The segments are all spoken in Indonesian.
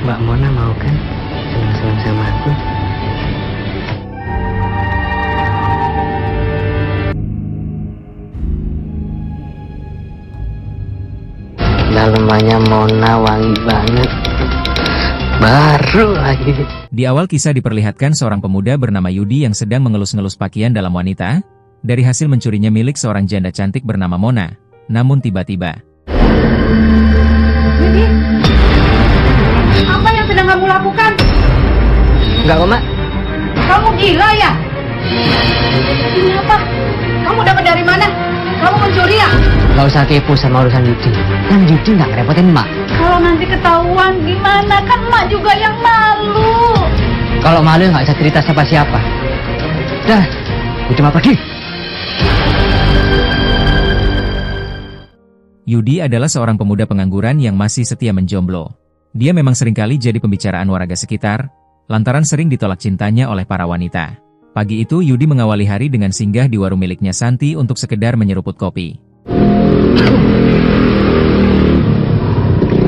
Mbak Mona mau kan senang-senang sama aku? Dalemannya Mona wangi banget. Baru lagi. Di awal kisah diperlihatkan seorang pemuda bernama Yudi yang sedang mengelus-ngelus pakaian dalam wanita, dari hasil mencurinya milik seorang janda cantik bernama Mona. Namun tiba-tiba, Yudi, apa yang sedang kamu lakukan? Enggak kok, Mak. Kamu gila ya? Ini apa? Kamu dapat dari mana? Kamu mencuri ya? Gak usah kepo sama urusan Yudi. Kan Yudi gak ngerepotin Mak. Kalau nanti ketahuan gimana? Kan emak juga yang malu. Kalau malu gak bisa cerita siapa-siapa. Dah, Yudi mau pergi. Yudi adalah seorang pemuda pengangguran yang masih setia menjomblo. Dia memang seringkali jadi pembicaraan warga sekitar, lantaran sering ditolak cintanya oleh para wanita. Pagi itu Yudi mengawali hari dengan singgah di warung miliknya Santi untuk sekedar menyeruput kopi.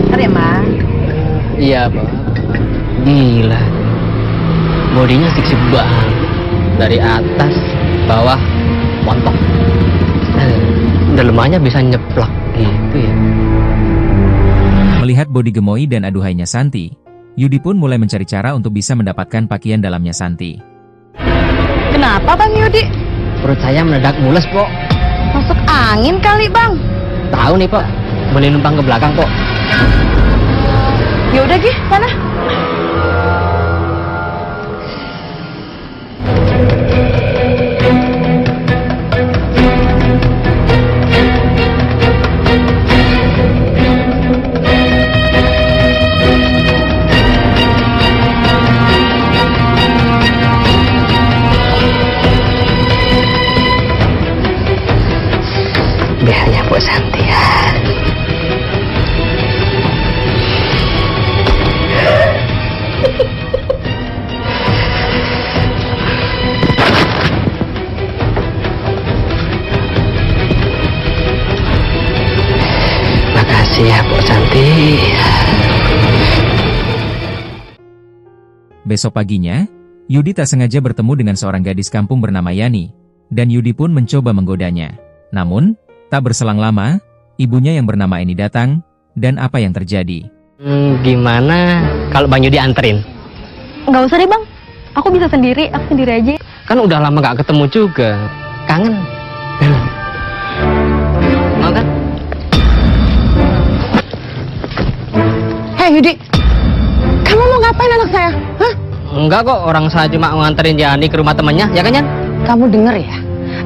Bentar ya, Ma. Iya, Pak. Gila. Bodinya seksi banget. Dari atas, bawah, montok. Dalemannya bisa nyeplak gitu ya. Melihat bodi gemoy dan aduhainya Santi, Yudi pun mulai mencari cara untuk bisa mendapatkan pakaian dalamnya Santi. Kenapa, Bang Yudi? Perut saya meledak mules, Pok. Masuk angin kali, Bang. Tahu nih, Pok. Boleh numpang ke belakang, Pok. Ya udah, Gi, sana. Biarnya Pok Santi ya. Makasih ya Pok Santi. Besok paginya, Yudi tak sengaja bertemu dengan seorang gadis kampung bernama Yani, dan Yudi pun mencoba menggodanya. Namun, tak berselang lama, ibunya yang bernama Eni datang, dan apa yang terjadi? Gimana kalau Bang Yudi anterin? Nggak usah deh, Bang. Aku bisa sendiri, aku sendiri aja. Kan udah lama gak ketemu juga. Kangen. Mau kan? Hei, Yudi. Kamu mau ngapain anak saya? Hah? Enggak kok, orang saya cuma mau nganterin Yani ke rumah temannya, ya kan Yan? Kamu denger ya?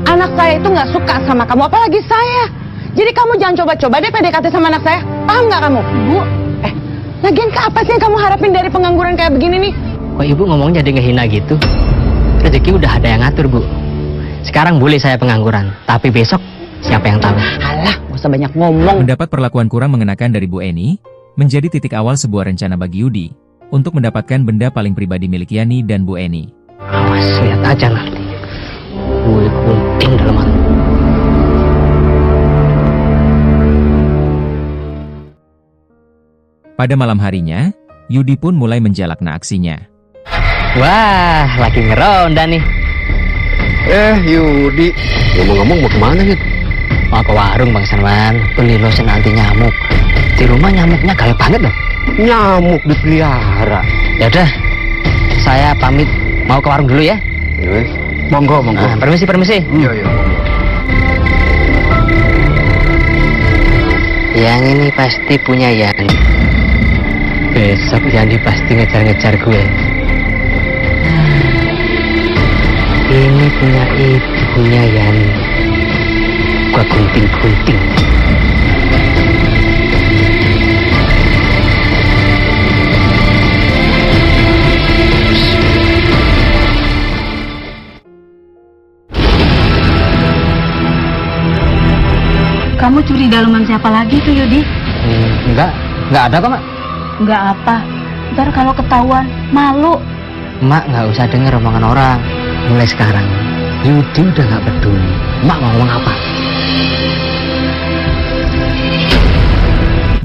Anak saya itu nggak suka sama kamu, apalagi saya. Jadi kamu jangan coba-coba deh PDKT sama anak saya. Paham nggak kamu? Bu, lagian ke apa sih yang kamu harapin dari pengangguran kayak begini nih? Kok ibu ngomongnya jadi ngehina gitu? Rezeki udah ada yang ngatur, Bu. Sekarang boleh saya pengangguran, tapi besok siapa yang tahu? Alah, nggak usah banyak ngomong. Mendapat perlakuan kurang mengenakan dari Bu Eni, menjadi titik awal sebuah rencana bagi Yudi, untuk mendapatkan benda paling pribadi milik Yani dan Bu Eni. Awas, lihat aja nanti. Gue gunting dalam hati. Pada malam harinya, Yudi pun mulai menjalakna aksinya. Wah, lagi ngeronda nih. Yudi, ngomong-ngomong mau kemana nih? Mau ke warung Bang Sarman, beli lotion anti nyamuk. Di rumah nyamuknya galak banget loh. Nyamuk dipelihara. Ya udah, saya pamit mau ke warung dulu ya. Yes. Monggo, monggo. Nah, permisi. Iya, iya. Yang ini pasti punya Yani. Besok Yani pasti ngejar-ngejar gue. Ini punya ibunya Yani. Gua gunting-gunting. Kamu curi daleman siapa lagi tuh, Yudi? Enggak ada kok, Mak. Nggak apa. Ntar kalau ketahuan, malu. Mak nggak usah denger omongan orang. Mulai sekarang, Yudi udah nggak peduli. Mak mau ngomong apa?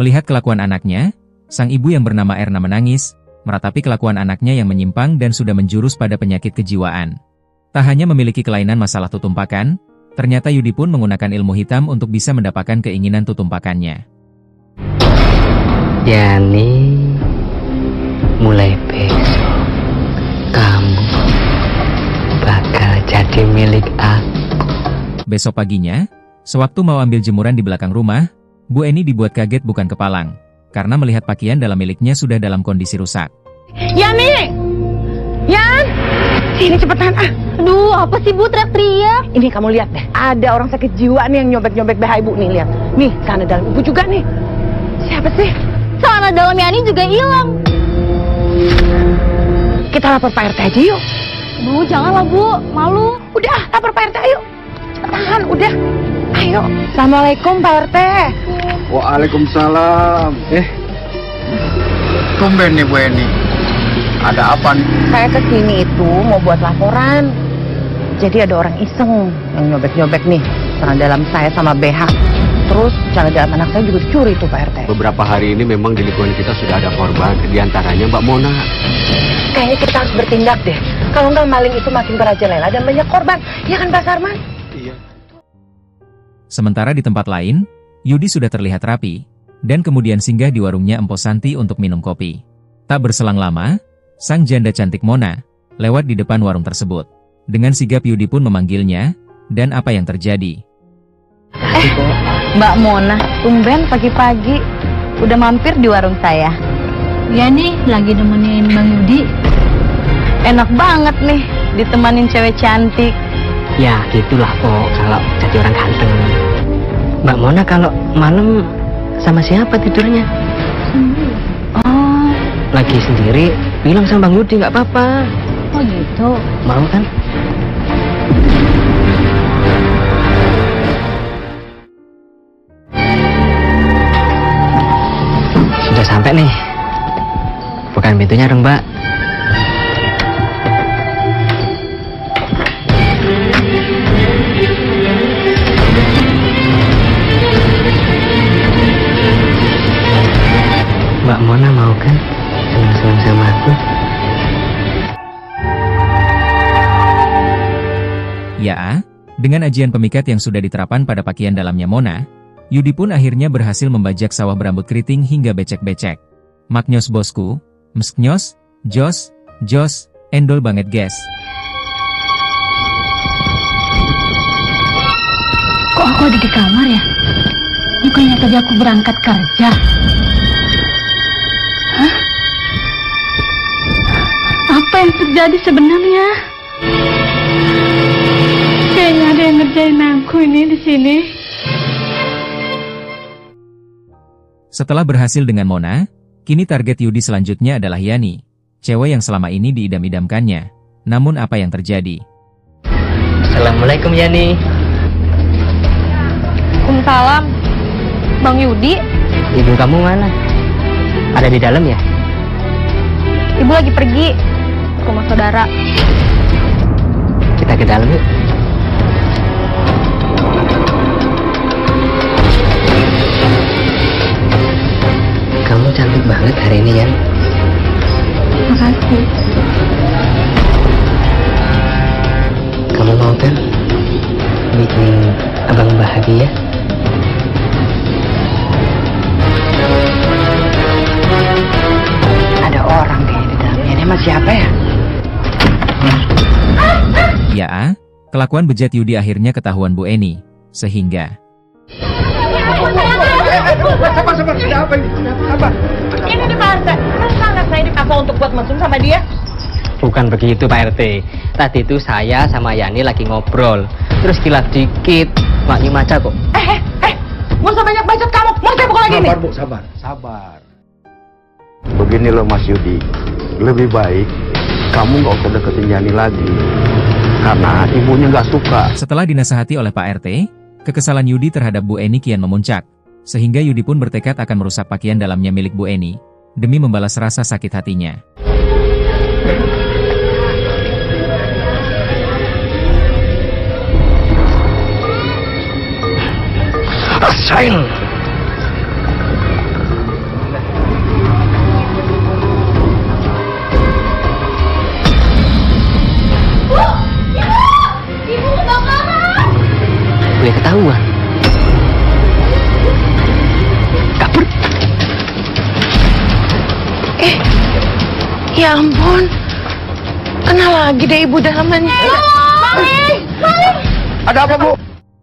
Melihat kelakuan anaknya, Sang ibu yang bernama Erna menangis, meratapi kelakuan anaknya yang menyimpang dan sudah menjurus pada penyakit kejiwaan. Tak hanya memiliki kelainan masalah tutumpakan, ternyata Yudi pun menggunakan ilmu hitam untuk bisa mendapatkan keinginan tutumpakannya. Yani, mulai besok kamu bakal jadi milik aku. Besok paginya, sewaktu mau ambil jemuran di belakang rumah, Bu Eni dibuat kaget bukan kepalang, karena melihat pakaian dalam miliknya sudah dalam kondisi rusak. Yani! Yan! Sini cepetan ah. Aduh, apa sih Bu teriak-teriak? Ini kamu lihat deh, ada orang sakit jiwa nih yang nyobek-nyobek BH ibu nih, lihat. Nih, celana dalam ibu juga nih. Siapa sih? Celana dalam Yani juga hilang. Kita lapor Pak RT aja yuk. Bu, janganlah Bu, malu. Udah, lapor Pak RT ayo. Cepetan, udah. Ayo. Assalamualaikum Pak RT. Waalaikumsalam. Tumben nih Bu Eni. Ada apa nih? Saya kesini itu mau buat laporan. Jadi ada orang iseng yang nyobek-nyobek nih celana dalam saya sama BH. Terus celana dalam anak saya juga dicuri tuh Pak RT. Beberapa hari ini memang di lingkungan kita sudah ada korban, diantaranya Mbak Mona. Kayaknya kita harus bertindak deh. Kalau nggak maling itu makin merajalela dan banyak korban. Ya kan Pak Sarman? Iya. Sementara di tempat lain, Yudi sudah terlihat rapi, dan kemudian singgah di warungnya Empo Santi untuk minum kopi. Tak berselang lama, sang janda cantik Mona lewat di depan warung tersebut. Dengan sigap Yudi pun memanggilnya, dan apa yang terjadi? Mbak Mona, tumben pagi-pagi udah mampir di warung saya. Ya nih, lagi nemenin Bang Yudi. Enak banget nih, ditemanin cewek cantik. Ya gitulah kok kalau jadi orang ganteng. Mbak Mona kalau malam sama siapa tidurnya? Oh, Lagi sendiri, bilang sama Bang Yudi nggak apa-apa. oh gitu. Mau kan? Sudah sampai nih. Bukan pintunya dong, Mbak. Mbak Mona mau kan senang-senang sama aku? Ya, dengan ajian pemikat yang sudah diterapkan pada pakaian dalamnya Mona, Yudi pun akhirnya berhasil membajak sawah berambut keriting hingga becek-becek. Maknyos bosku, mesknyos, jos, endol banget guys. Kok aku ada di kamar ya? Bukannya tadi aku berangkat kerja. Hah? Apa yang terjadi sebenarnya? Kayaknya ada yang ngerjain aku ini di sini. Setelah berhasil dengan Mona, kini target Yudi selanjutnya adalah Yani, cewek yang selama ini diidam-idamkannya. Namun apa yang terjadi? Assalamualaikum Yani. Waalaikumsalam. Bang Yudi, Ibu kamu mana? Ada di dalam ya? ibu lagi pergi ke rumah saudara. Kita ke dalam yuk. Kamu cantik banget hari ini, Yan. Makasih. Kamu mau kan bikin abang bahagia? Ada orang kayaknya di dalamnya. Ini sama siapa ya? Ya, kelakuan bejat Yudi akhirnya ketahuan Bu Eni, sehingga Sabar, sudah apa ini? Sabar. Ini di Pak RT. Masa anak saya dipaksa untuk buat mesum sama dia? Bukan begitu Pak RT. Tadi itu saya sama Yani lagi ngobrol. Terus kilap dikit. Maknya maca kok. Nggak usah banyak bacot kamu. Mau saya pukul lagi nih. Sabar Bu, sabar. Begini loh Mas Yudi, lebih baik kamu nggak usah deketin Yani lagi. Karena ibunya nggak suka. setelah dinasehati oleh Pak RT, kekesalan Yudi terhadap Bu Eni kian memuncak, sehingga Yudi pun bertekad akan merusak pakaian dalamnya milik Bu Eni, demi membalas rasa sakit hatinya. Rasain. gue ketahuan. Kabur. Ya ampun. Kena lagi deh ibu dalamannya. Ada apa, Bu?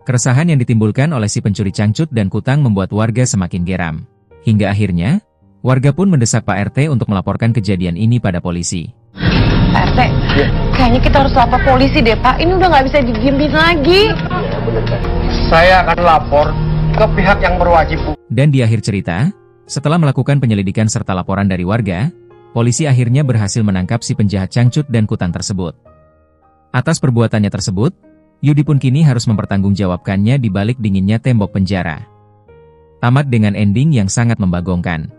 Keresahan yang ditimbulkan oleh si pencuri cangcut dan kutang membuat warga semakin geram. Hingga akhirnya, warga pun mendesak Pak RT untuk melaporkan kejadian ini pada polisi. Pak RT, kayaknya kita harus lapor polisi deh Pak. Ini udah nggak bisa didiemin lagi. Saya akan lapor ke pihak yang berwajib, Bu. Dan di akhir cerita, setelah melakukan penyelidikan serta laporan dari warga, polisi akhirnya berhasil menangkap si penjahat cangcut dan kutang tersebut. Atas perbuatannya tersebut, Yudi pun kini harus mempertanggungjawabkannya di balik dinginnya tembok penjara. Tamat dengan ending yang sangat membagongkan.